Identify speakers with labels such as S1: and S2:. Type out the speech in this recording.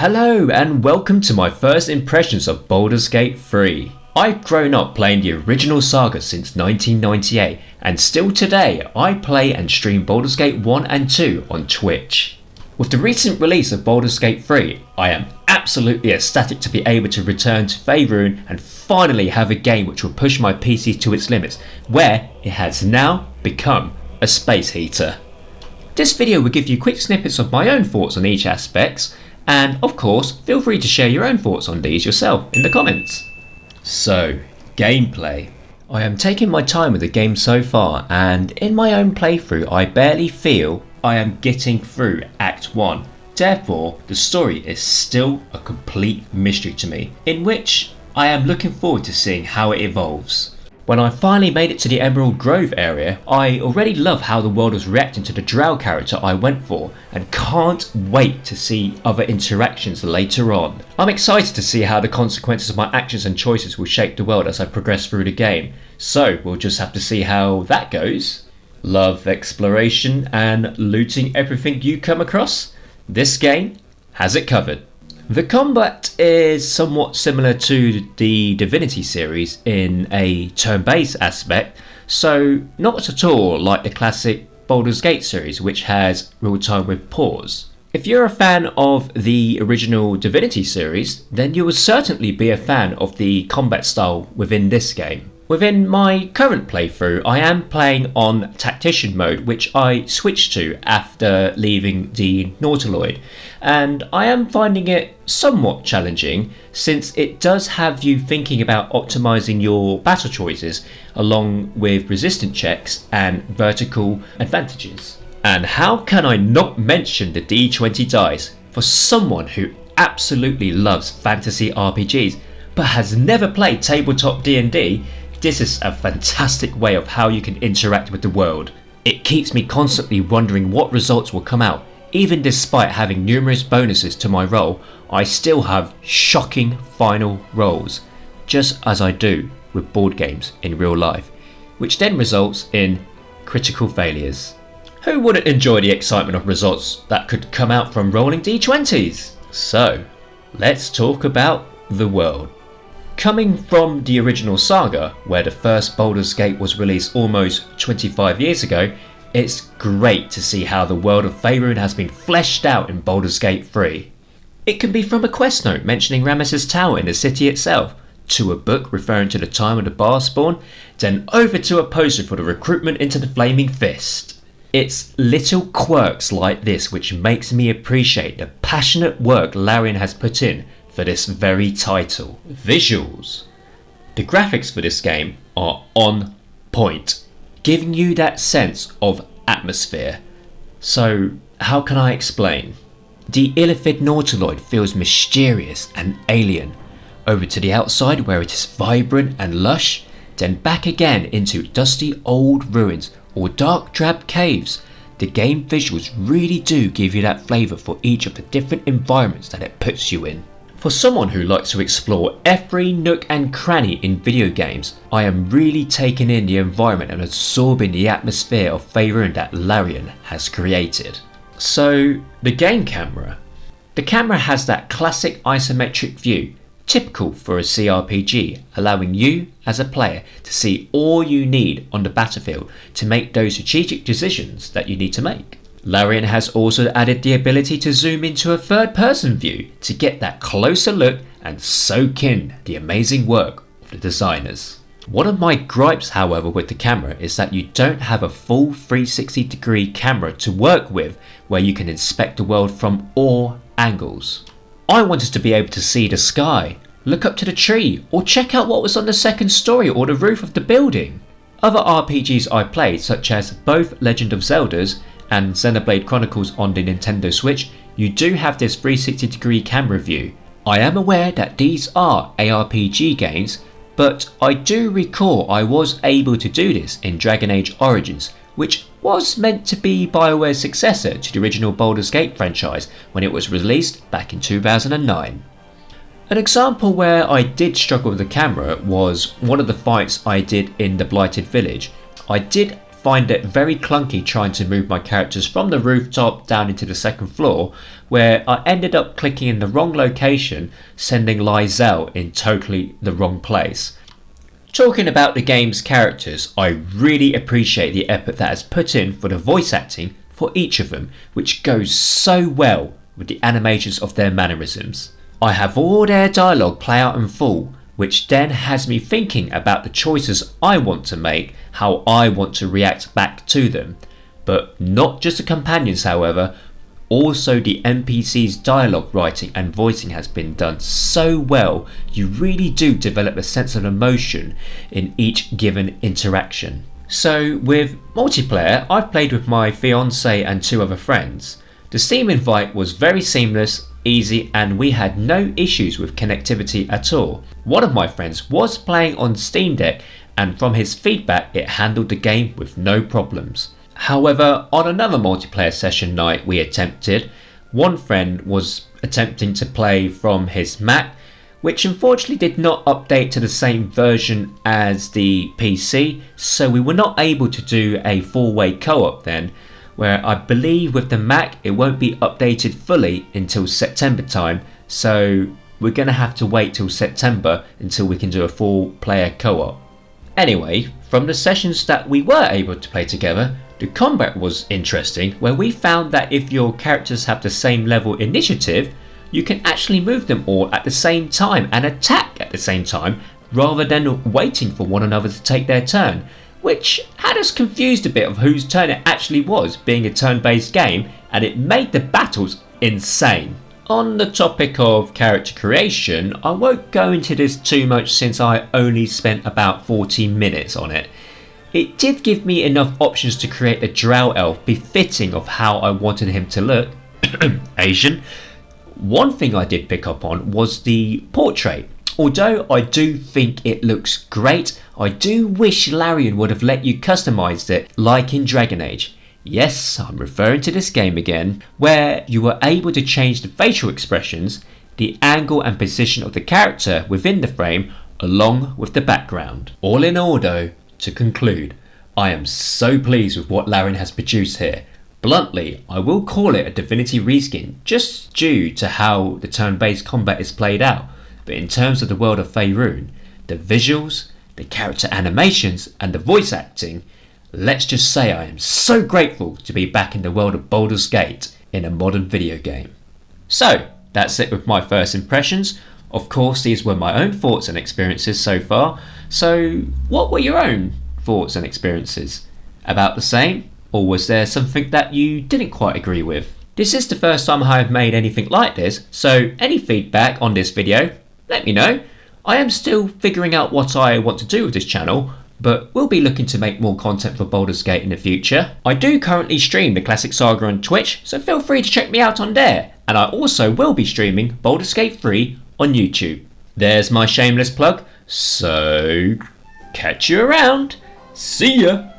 S1: Hello and welcome to my first impressions of Baldur's Gate 3. I've grown up playing the original Saga since 1998 and still today I play and stream Baldur's Gate 1 and 2 on Twitch. With the recent release of Baldur's Gate 3, I am absolutely ecstatic to be able to return to Faerun and finally have a game which will push my PC to its limits, where it has now become a space heater. This video will give you quick snippets of my own thoughts on each aspect, and of course feel free to share your own thoughts on these yourself in the comments. So, gameplay. I am taking my time with the game so far, and in my own playthrough I barely feel I am getting through Act 1. Therefore, the story is still a complete mystery to me, in which I am looking forward to seeing how it evolves. When I finally made it to the Emerald Grove area, I already love how the world was reacting to the Drow character I went for, and can't wait to see other interactions later on. I'm excited to see how the consequences of my actions and choices will shape the world as I progress through the game, so we'll just have to see how that goes. Love exploration and looting everything you come across? This game has it covered. The combat is somewhat similar to the Divinity series in a turn-based aspect, so not at all like the classic Baldur's Gate series, which has real-time with pause. If you're a fan of the original Divinity series, then you will certainly be a fan of the combat style within this game. Within my current playthrough, I am playing on Tactician mode, which I switched to after leaving the Nautiloid, and I am finding it somewhat challenging since it does have you thinking about optimizing your battle choices along with resistant checks and vertical advantages. And how can I not mention the D20 dice for someone who absolutely loves fantasy RPGs but has never played tabletop D&D? This is a fantastic way of how you can interact with the world. It keeps me constantly wondering what results will come out. Even despite having numerous bonuses to my roll, I still have shocking final rolls, just as I do with board games in real life, which then results in critical failures. Who wouldn't enjoy the excitement of results that could come out from rolling D20s? So, let's talk about the world. Coming from the original Saga, where the first Baldur's Gate was released almost 25 years ago, it's great to see how the world of Faerun has been fleshed out in Baldur's Gate 3. It can be from a quest note mentioning Ramesses Tower in the city itself, to a book referring to the time of the bar spawn, then over to a poster for the recruitment into the Flaming Fist. It's little quirks like this which makes me appreciate the passionate work Larian has put in for this very title. Visuals. The graphics for this game are on point, giving you that sense of atmosphere. So how can I explain? The Illithid Nautiloid feels mysterious and alien, over to the outside where it is vibrant and lush, then back again into dusty old ruins or dark drab caves. The game visuals really do give you that flavour for each of the different environments that it puts you in. For someone who likes to explore every nook and cranny in video games, I am really taking in the environment and absorbing the atmosphere of Faerun that Larian has created. So, the game camera. The camera has that classic isometric view, typical for a CRPG, allowing you as a player to see all you need on the battlefield to make those strategic decisions that you need to make. Larian has also added the ability to zoom into a third-person view to get that closer look and soak in the amazing work of the designers. One of my gripes, however, with the camera is that you don't have a full 360-degree camera to work with where you can inspect the world from all angles. I wanted to be able to see the sky, look up to the tree, or check out what was on the second story or the roof of the building. Other RPGs I played, such as both Legend of Zelda's and Xenoblade Chronicles on the Nintendo Switch, you do have this 360-degree camera view. I am aware that these are ARPG games, but I do recall I was able to do this in Dragon Age Origins, which was meant to be BioWare's successor to the original Baldur's Gate franchise when it was released back in 2009. An example where I did struggle with the camera was one of the fights I did in the Blighted Village. I did find it very clunky trying to move my characters from the rooftop down into the second floor, where I ended up clicking in the wrong location, sending Lizelle in totally the wrong place. Talking about the game's characters, I really appreciate the effort that is put in for the voice acting for each of them, which goes so well with the animations of their mannerisms. I have all their dialogue play out in full, which then has me thinking about the choices I want to make, how I want to react back to them. But not just the companions, however, also the NPC's dialogue writing and voicing has been done so well, you really do develop a sense of emotion in each given interaction. So with multiplayer, I've played with my fiance and 2 other friends. The Steam invite was very seamless, easy, and we had no issues with connectivity at all. One of my friends was playing on Steam Deck, and from his feedback it handled the game with no problems. However, on another multiplayer session night we attempted, one friend was attempting to play from his Mac, which unfortunately did not update to the same version as the PC, so we were not able to do a 4-way co-op then, where I believe with the Mac it won't be updated fully until September time, so we're going to have to wait till September until we can do a 4-player co-op. Anyway, from the sessions that we were able to play together, the combat was interesting, where we found that if your characters have the same level initiative, you can actually move them all at the same time and attack at the same time, rather than waiting for one another to take their turn, which had us confused a bit of whose turn it actually was, being a turn-based game, and it made the battles insane. On the topic of character creation, I won't go into this too much since I only spent about 14 minutes on it. It did give me enough options to create a drow elf befitting of how I wanted him to look, Asian. One thing I did pick up on was the portrait. Although I do think it looks great, I do wish Larian would have let you customise it like in Dragon Age. Yes, I'm referring to this game again, where you were able to change the facial expressions, the angle and position of the character within the frame, along with the background. All in all though, to conclude, I am so pleased with what Larian has produced here. Bluntly, I will call it a Divinity reskin just due to how the turn-based combat is played out, but in terms of the world of Faerun, the visuals, the character animations and the voice acting, let's just say I am so grateful to be back in the world of Baldur's Gate in a modern video game. So, that's it with my first impressions. Of course, these were my own thoughts and experiences so far, so what were your own thoughts and experiences? About the same? Or was there something that you didn't quite agree with? This is the first time I have made anything like this, so any feedback on this video, let me know. I am still figuring out what I want to do with this channel, but we'll be looking to make more content for Baldur's Gate in the future. I do currently stream the Classic Saga on Twitch, so feel free to check me out on there, and I also will be streaming Baldur's Gate 3 on YouTube. There's my shameless plug, so catch you around. See ya!